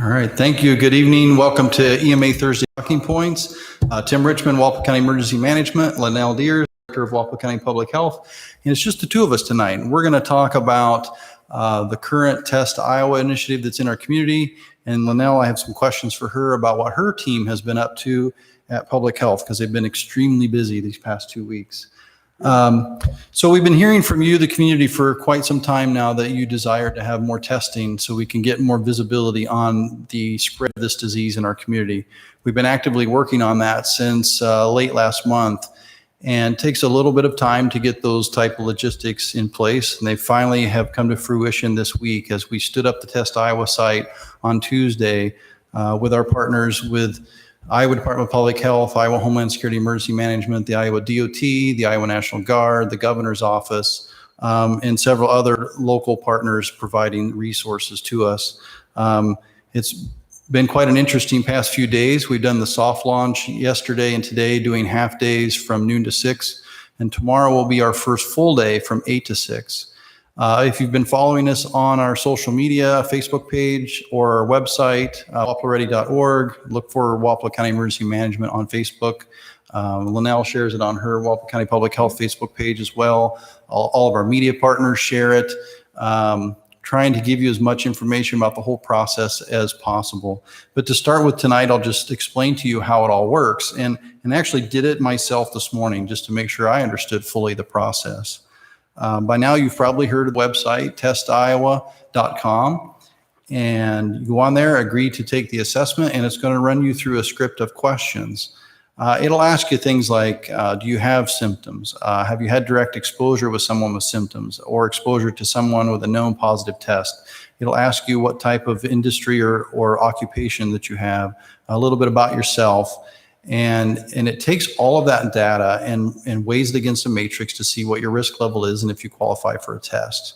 All right, thank you. Good evening. Welcome to EMA Thursday Talking Points. Tim Richmond, Walpole County Emergency Management, Linnell Deers, Director of Walpole County Public Health. And it's just the two of us tonight. And we're going to talk about the current Test Iowa initiative that's in our community. And Linnell, I have some questions for her about what her team has been up to at Public Health, because they've been extremely busy these past 2 weeks. So we've been hearing from you, the community, for quite some time now that you desire to have more testing so we can get more visibility on the spread of this disease in our community. We've been actively working on that since late last month, and it takes a little bit of time to get those type of logistics in place. And they finally have come to fruition this week as we stood up the Test Iowa site on Tuesday with our partners with Iowa Department of Public Health, Iowa Homeland Security Emergency Management, the Iowa DOT, the Iowa National Guard, the Governor's Office, and several other local partners providing resources to us. It's been quite an interesting past few days. We've done the soft launch yesterday and today, doing half days from noon to 6, and tomorrow will be our first full day from 8 to 6. If you've been following us on our social media, Facebook page, or our website, walpoleready.org, look for Walpole County Emergency Management on Facebook. Linnell shares it on her Walpole County Public Health Facebook page as well. All of our media partners share it, trying to give you as much information about the whole process as possible. But to start with tonight, I'll just explain to you how it all works, and actually did it myself this morning just to make sure I understood fully the process. By now, you've probably heard of the website, testiowa.com, and you go on there, agree to take the assessment, and it's going to run you through a script of questions. It'll ask you things like, do you have symptoms? Have you had direct exposure with someone with symptoms, or exposure to someone with a known positive test? It'll ask you what type of industry or occupation that you have, a little bit about yourself. And it takes all of that data and weighs it against a matrix to see what your risk level is and if you qualify for a test.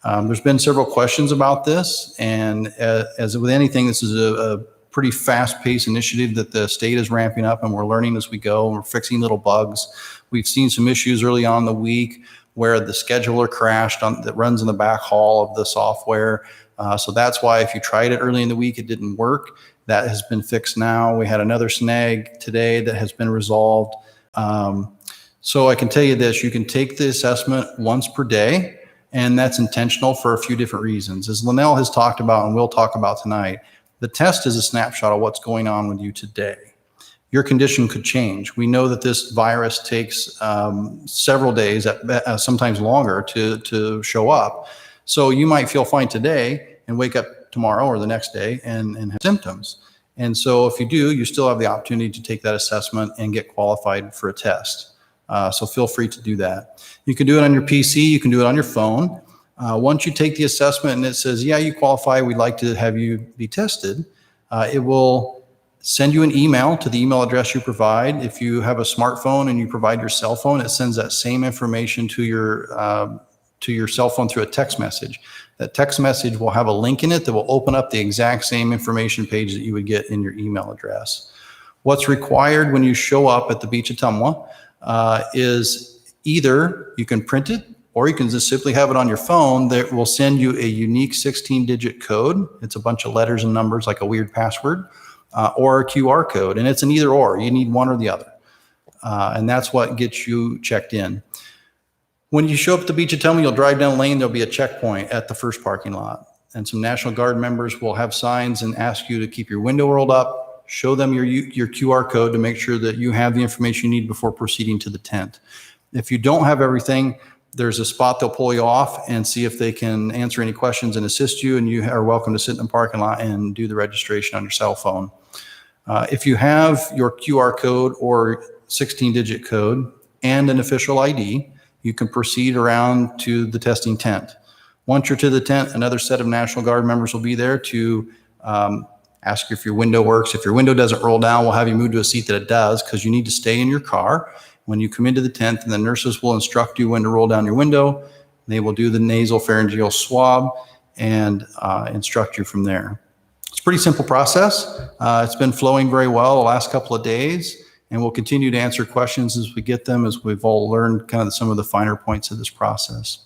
There's been several questions about this, and as with anything, this is a pretty fast-paced initiative that the state is ramping up, and we're learning as we go, and we're fixing little bugs. We've seen some issues early on in the week where the scheduler crashed that runs in the back hall of the software. So that's why if you tried it early in the week, it didn't work. That has been fixed now. We had another snag today that has been resolved. So I can tell you this, you can take the assessment once per day, and that's intentional for a few different reasons. As Linnell has talked about and we'll talk about tonight, the test is a snapshot of what's going on with you today. Your condition could change. We know that this virus takes several days, sometimes longer, to show up. So you might feel fine today and wake up tomorrow or the next day and have symptoms. And so if you do, you still have the opportunity to take that assessment and get qualified for a test. So feel free to do that. You can do it on your PC, you can do it on your phone. Once you take the assessment and it says, yeah, you qualify, we'd like to have you be tested, it will send you an email to the email address you provide. If you have a smartphone and you provide your cell phone, it sends that same information to your cell phone through a text message. That text message will have a link in it that will open up the exact same information page that you would get in your email address. What's required when you show up at the Beach of Tumwa is either you can print it, or you can just simply have it on your phone. That will send you a unique 16-digit code. It's a bunch of letters and numbers like a weird password, or a QR code. And it's an either or. You need one or the other. And that's what gets you checked in. When you show up at the Beach of Tumwa, you'll drive down the lane. There'll be a checkpoint at the first parking lot. And some National Guard members will have signs and ask you to keep your window rolled up, show them your QR code to make sure that you have the information you need before proceeding to the tent. If you don't have everything, there's a spot they'll pull you off and see if they can answer any questions and assist you, and you are welcome to sit in the parking lot and do the registration on your cell phone. If you have your QR code or 16-digit code and an official ID, you can proceed around to the testing tent. Once you're to the tent, another set of National Guard members will be there to ask you if your window works. If your window doesn't roll down, we'll have you move to a seat that it does, because you need to stay in your car when you come into the tent, and the nurses will instruct you when to roll down your window. They will do the nasal pharyngeal swab and instruct you from there. It's a pretty simple process. It's been flowing very well the last couple of days, and we'll continue to answer questions as we get them, as we've all learned kind of some of the finer points of this process.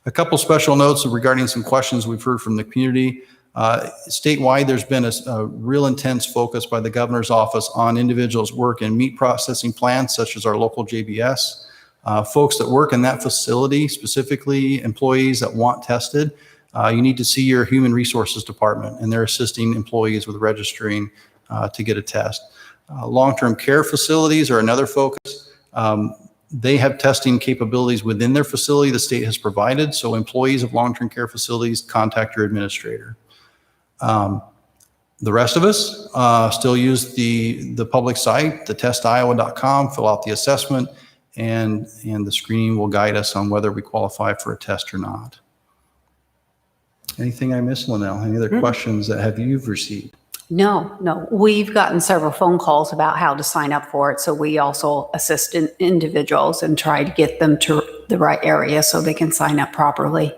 A couple special notes regarding some questions we've heard from the community. Statewide, there's been a real intense focus by the governor's office on individuals work in meat processing plants, such as our local JBS. Folks that work in that facility, specifically employees that want tested, you need to see your human resources department, and they're assisting employees with registering to get a test. Long-term care facilities are another focus. They have testing capabilities within their facility the state has provided, so employees of long-term care facilities contact your administrator. The rest of us still use the public site, the testiowa.com, fill out the assessment, and the screening will guide us on whether we qualify for a test or not. Anything I missed, Linnell? Any other questions that you've received? No. We've gotten several phone calls about how to sign up for it. So we also assist individuals and try to get them to the right area so they can sign up properly.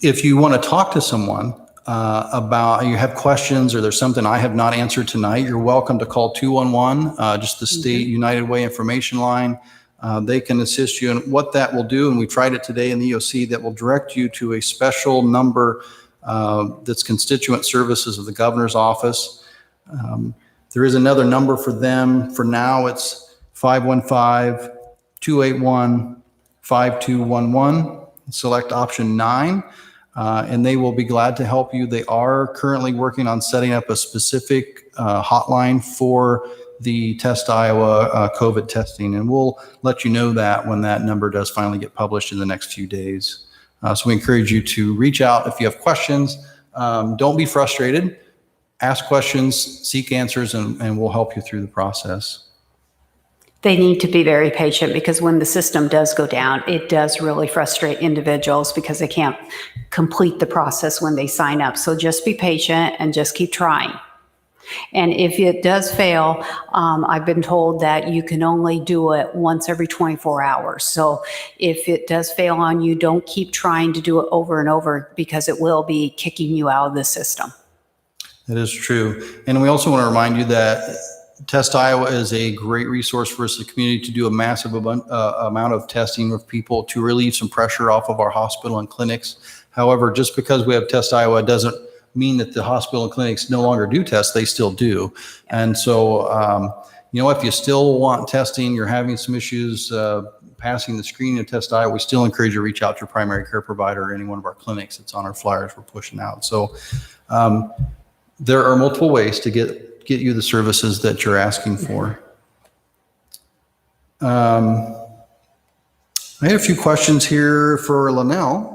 If you want to talk to someone about, you have questions or there's something I have not answered tonight, you're welcome to call 211, just the State United Way information line. They can assist you, and what that will do, and we tried it today in the EOC, that will direct you to a special number that's constituent services of the governor's office. There is another number for them. For now, it's 515-281-5211. Select option 9, and they will be glad to help you. They are currently working on setting up a specific hotline for the Test Iowa COVID testing, and we'll let you know that when that number does finally get published in the next few days. So we encourage you to reach out if you have questions. Don't be frustrated. Ask questions, seek answers, and we'll help you through the process. They need to be very patient, because when the system does go down, it does really frustrate individuals because they can't complete the process when they sign up. So just be patient and just keep trying. And if it does fail, I've been told that you can only do it once every 24 hours. So if it does fail on you, don't keep trying to do it over and over, because it will be kicking you out of the system. That is true. And we also want to remind you that Test Iowa is a great resource for us, the community, to do a massive amount of testing with people to relieve some pressure off of our hospital and clinics. However, just because we have Test Iowa doesn't mean that the hospital and clinics no longer do tests. They still do. And so, if you still want testing, you're having some issues passing the screening of Test Iowa, we still encourage you to reach out to your primary care provider or any one of our clinics. It's on our flyers we're pushing out. So there are multiple ways to get you the services that you're asking for. I had a few questions here for Linnell.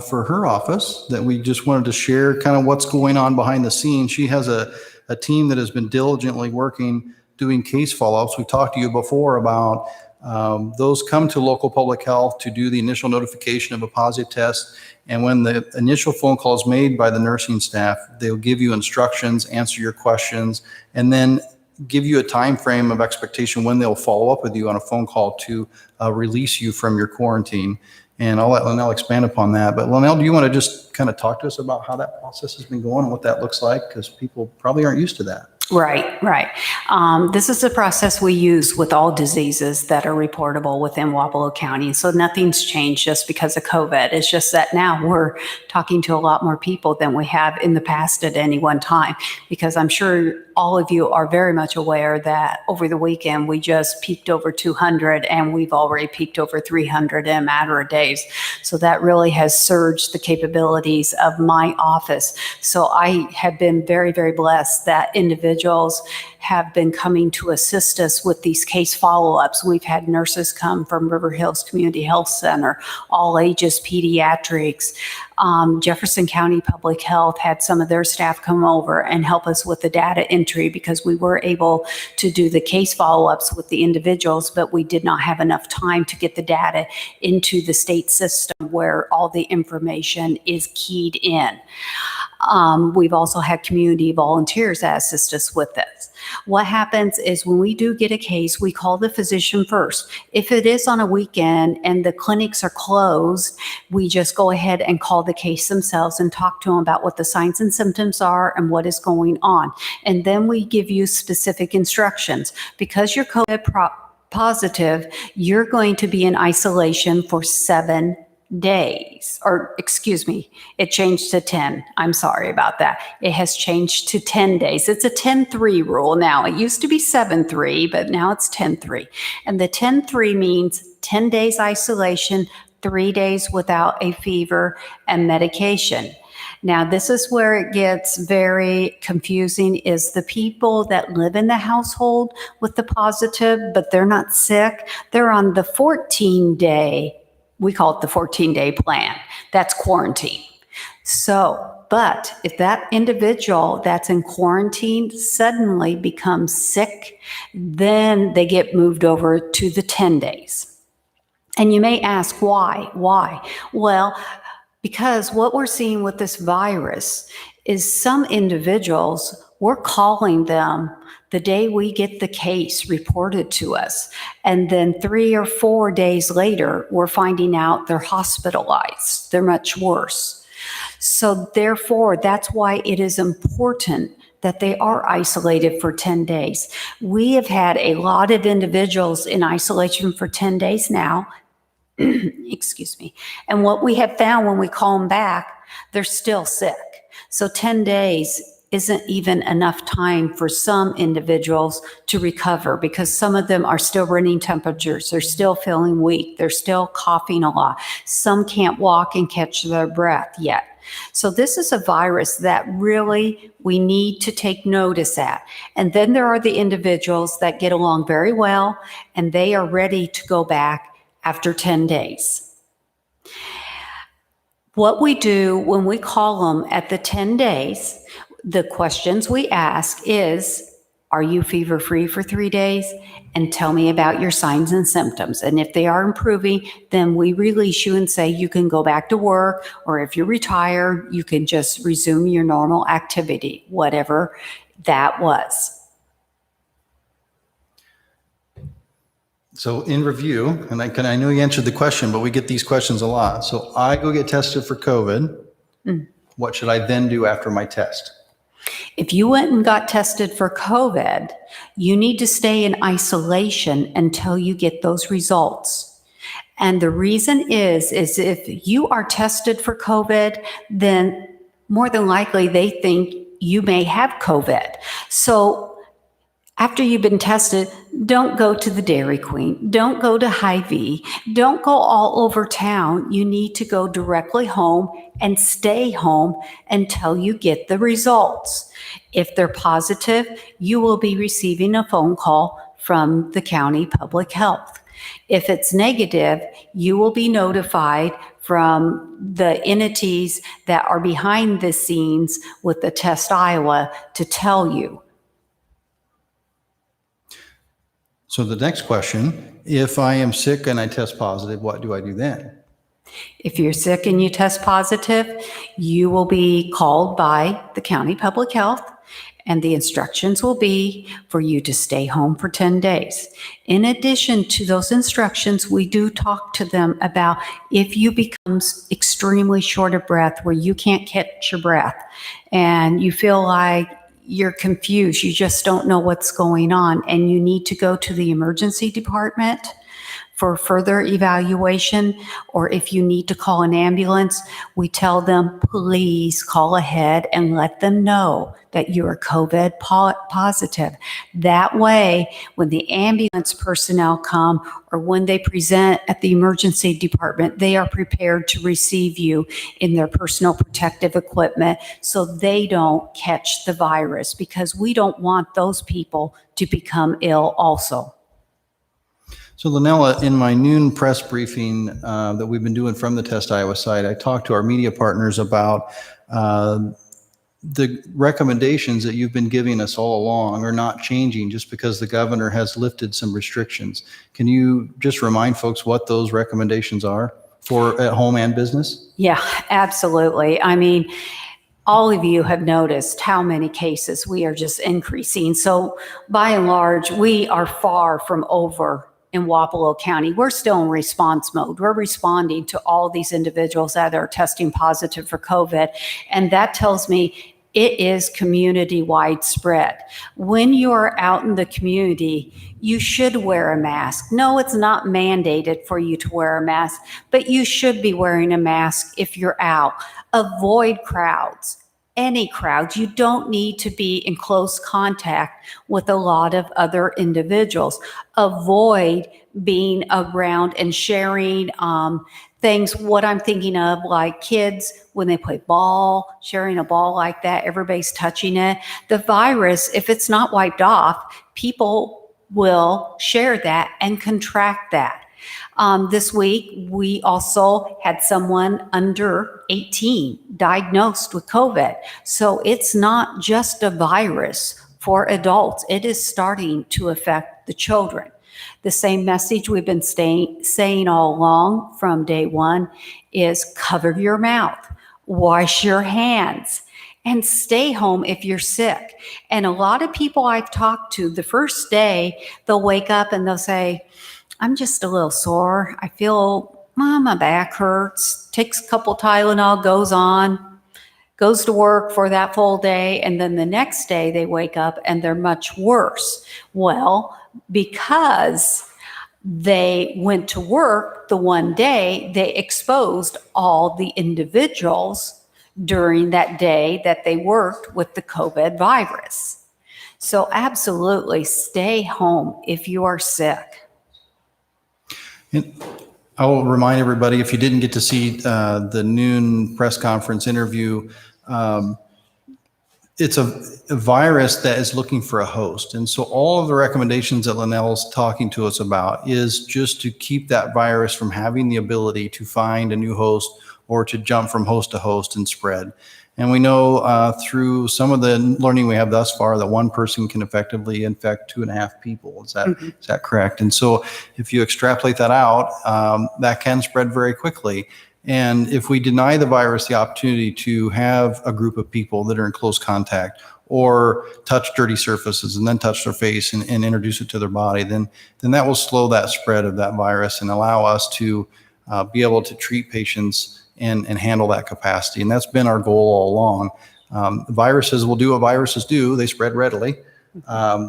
For her office that we just wanted to share kind of what's going on behind the scenes. She has a team that has been diligently working, doing case follow-ups. We've talked to you before about those come to local public health to do the initial notification of a positive test. And when the initial phone call is made by the nursing staff, they'll give you instructions, answer your questions, and then give you a time frame of expectation when they'll follow up with you on a phone call to release you from your quarantine. And I'll let Linnell expand upon that. But Linnell, do you want to just kind of talk to us about how that process has been going and what that looks like? Because people probably aren't used to that. Right. This is the process we use with all diseases that are reportable within Wapello County. So nothing's changed just because of COVID. It's just that now we're talking to a lot more people than we have in the past at any one time, because I'm sure all of you are very much aware that over the weekend we just peaked over 200 and we've already peaked over 300 in a matter of days. So that really has surged the capabilities of my office. So I have been very, very blessed that individuals have been coming to assist us with these case follow-ups. We've had nurses come from River Hills Community Health Center, all ages pediatrics. Jefferson County Public Health had some of their staff come over and help us with the data entry, because we were able to do the case follow-ups with the individuals, but we did not have enough time to get the data into the state system where all the information is keyed in. We've also had community volunteers that assist us with this. What happens is when we do get a case, we call the physician first. If it is on a weekend and the clinics are closed, we just go ahead and call the case themselves and talk to them about what the signs and symptoms are and what is going on. And then we give you specific instructions. Because you're COVID positive, you're going to be in isolation for 7 days, or excuse me, it changed to 10. I'm sorry about that. It has changed to 10 days. It's a 10-3 rule now. It used to be 7-3, but now it's 10-3. And the 10-3 means 10 days isolation, 3 days without a fever and medication. Now, this is where it gets very confusing, is the people that live in the household with the positive, but they're not sick. They're on the 14-day, we call it the 14-day plan. That's quarantine. So, but if that individual that's in quarantine suddenly becomes sick, then they get moved over to the 10 days. And you may ask, why? Why? Well, because what we're seeing with this virus is some individuals, we're calling them the day we get the case reported to us. And then 3 or 4 days later, we're finding out they're hospitalized. They're much worse. So therefore, that's why it is important that they are isolated for 10 days. We have had a lot of individuals in isolation for 10 days now. Excuse me. And what we have found when we call them back, they're still sick. So 10 days isn't even enough time for some individuals to recover, because some of them are still running temperatures. They're still feeling weak. They're still coughing a lot. Some can't walk and catch their breath yet. So this is a virus that really we need to take notice at. And then there are the individuals that get along very well and they are ready to go back after 10 days. What we do when we call them at the 10 days, the questions we ask is, are you fever-free for 3 days? And tell me about your signs and symptoms. And if they are improving, then we release you and say you can go back to work, or if you're retired, you can just resume your normal activity, whatever that was. So in review, and I know you answered the question, but we get these questions a lot. So I go get tested for COVID. What should I then do after my test? If you went and got tested for COVID, you need to stay in isolation until you get those results. And the reason is if you are tested for COVID, then more than likely they think you may have COVID. So after you've been tested, don't go to the Dairy Queen. Don't go to Hy-Vee. Don't go all over town. You need to go directly home and stay home until you get the results. If they're positive, you will be receiving a phone call from the county public health. If it's negative, you will be notified from the entities that are behind the scenes with the Test Iowa to tell you. So the next question, if I am sick and I test positive, what do I do then? If you're sick and you test positive, you will be called by the county public health, and the instructions will be for you to stay home for 10 days. In addition to those instructions, we do talk to them about if you become extremely short of breath, where you can't catch your breath and you feel like you're confused, you just don't know what's going on, and you need to go to the emergency department for further evaluation, or if you need to call an ambulance, we tell them, please call ahead and let them know that you are COVID positive. That way, when the ambulance personnel come or when they present at the emergency department, they are prepared to receive you in their personal protective equipment so they don't catch the virus, because we don't want those people to become ill also. So Lynella, in my noon press briefing that we've been doing from the Test Iowa site, I talked to our media partners about the recommendations that you've been giving us all along are not changing just because the governor has lifted some restrictions. Can you just remind folks what those recommendations are for at home and business? Yeah, absolutely. I mean, all of you have noticed how many cases we are just increasing. So by and large, we are far from over in Wapello County. We're still in response mode. We're responding to all these individuals that are testing positive for COVID. And that tells me it is community-wide spread. When you're out in the community, you should wear a mask. No, it's not mandated for you to wear a mask, but you should be wearing a mask if you're out. Avoid crowds. Any crowds. You don't need to be in close contact with a lot of other individuals. Avoid being around and sharing things. What I'm thinking of, like kids, when they play ball, sharing a ball like that, everybody's touching it. The virus, if it's not wiped off, people will share that and contract that. This week, we also had someone under 18 diagnosed with COVID. So it's not just a virus for adults. It is starting to affect the children. The same message we've been saying all along from day one is cover your mouth, wash your hands, and stay home if you're sick. And a lot of people I've talked to, the first day, they'll wake up and they'll say, I'm just a little sore. I feel my back hurts, takes a couple Tylenol, goes to work for that full day. And then the next day they wake up and they're much worse. Well, because they went to work the one day, they exposed all the individuals during that day that they worked with the COVID virus. So absolutely stay home if you are sick. And I will remind everybody, if you didn't get to see the noon press conference interview, it's a virus that is looking for a host. And so all of the recommendations that Linnell's talking to us about is just to keep that virus from having the ability to find a new host or to jump from host to host and spread. And we know through some of the learning we have thus far that one person can effectively infect 2.5 people. Is that correct? And so if you extrapolate that out, that can spread very quickly. And if we deny the virus the opportunity to have a group of people that are in close contact or touch dirty surfaces and then touch their face and introduce it to their body, then that will slow that spread of that virus and allow us to be able to treat patients and handle that capacity. And that's been our goal all along. Viruses will do what viruses do. They spread readily.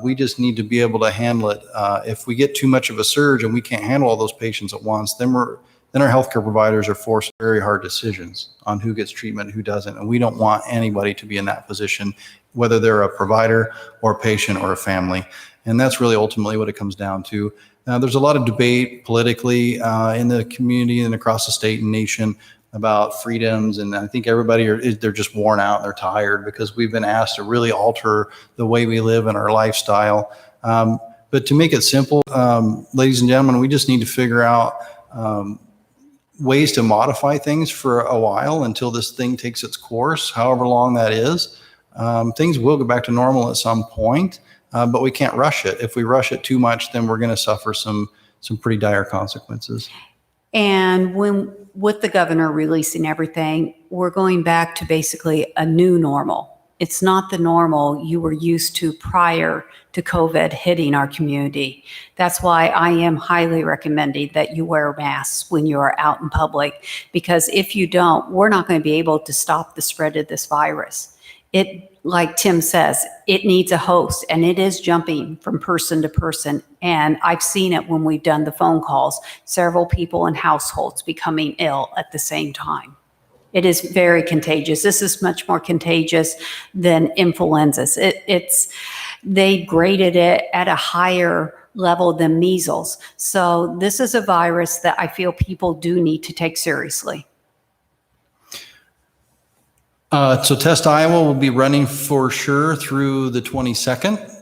We just need to be able to handle it. If we get too much of a surge and we can't handle all those patients at once, then our healthcare providers are forced very hard decisions on who gets treatment and who doesn't. And we don't want anybody to be in that position, whether they're a provider or a patient or a family. And that's really ultimately what it comes down to. Now, there's a lot of debate politically in the community and across the state and nation about freedoms. And I think everybody they're just worn out. They're tired because we've been asked to really alter the way we live and our lifestyle. But to make it simple, ladies and gentlemen, we just need to figure out ways to modify things for a while until this thing takes its course, however long that is. Things will go back to normal at some point, but we can't rush it. If we rush it too much, then we're going to suffer some pretty dire consequences. And with the governor releasing everything, we're going back to basically a new normal. It's not the normal you were used to prior to COVID hitting our community. That's why I am highly recommending that you wear masks when you are out in public, because if you don't, we're not going to be able to stop the spread of this virus. It, like Tim says, it needs a host, and it is jumping from person to person. And I've seen it when we've done the phone calls, several people in households becoming ill at the same time. It is very contagious. This is much more contagious than influenzas. They graded it at a higher level than measles. So this is a virus that I feel people do need to take seriously. So Test Iowa will be running for sure through the 22nd.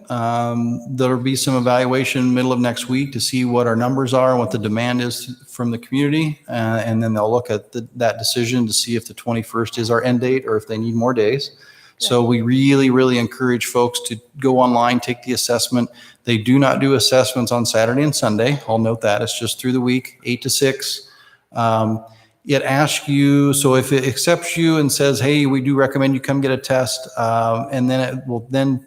There'll be some evaluation middle of next week to see what our numbers are and what the demand is from the community. And then they'll look at that decision to see if the 21st is our end date or if they need more days. So we really, really encourage folks to go online, take the assessment. They do not do assessments on Saturday and Sunday. I'll note that. It's just through the week, 8 to 6. It asks you, so if it accepts you and says, hey, we do recommend you come get a test, and then it will then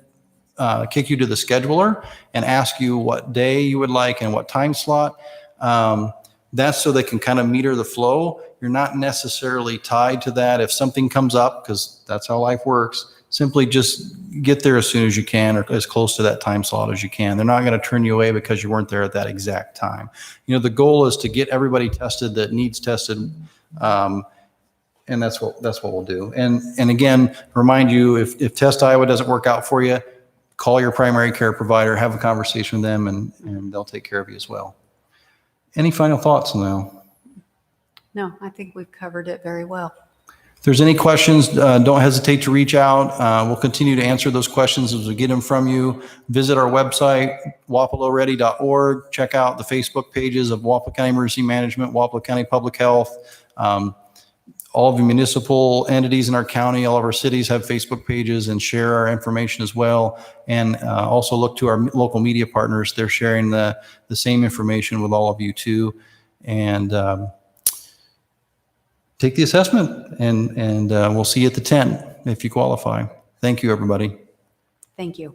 kick you to the scheduler and ask you what day you would like and what time slot. That's so they can kind of meter the flow. You're not necessarily tied to that. If something comes up, because that's how life works, simply just get there as soon as you can or as close to that time slot as you can. They're not going to turn you away because you weren't there at that exact time. The goal is to get everybody tested that needs tested. And that's what we'll do. And again, remind you, if Test Iowa doesn't work out for you, call your primary care provider, have a conversation with them, and they'll take care of you as well. Any final thoughts now? No, I think we've covered it very well. If there's any questions, don't hesitate to reach out. We'll continue to answer those questions as we get them from you. Visit our website, wapelloready.org. Check out the Facebook pages of Wapello County Emergency Management, Wapello County Public Health. All of the municipal entities in our county, all of our cities have Facebook pages, and share our information as well. And also look to our local media partners. They're sharing the same information with all of you too. And take the assessment, and we'll see you at the tent if you qualify. Thank you, everybody. Thank you.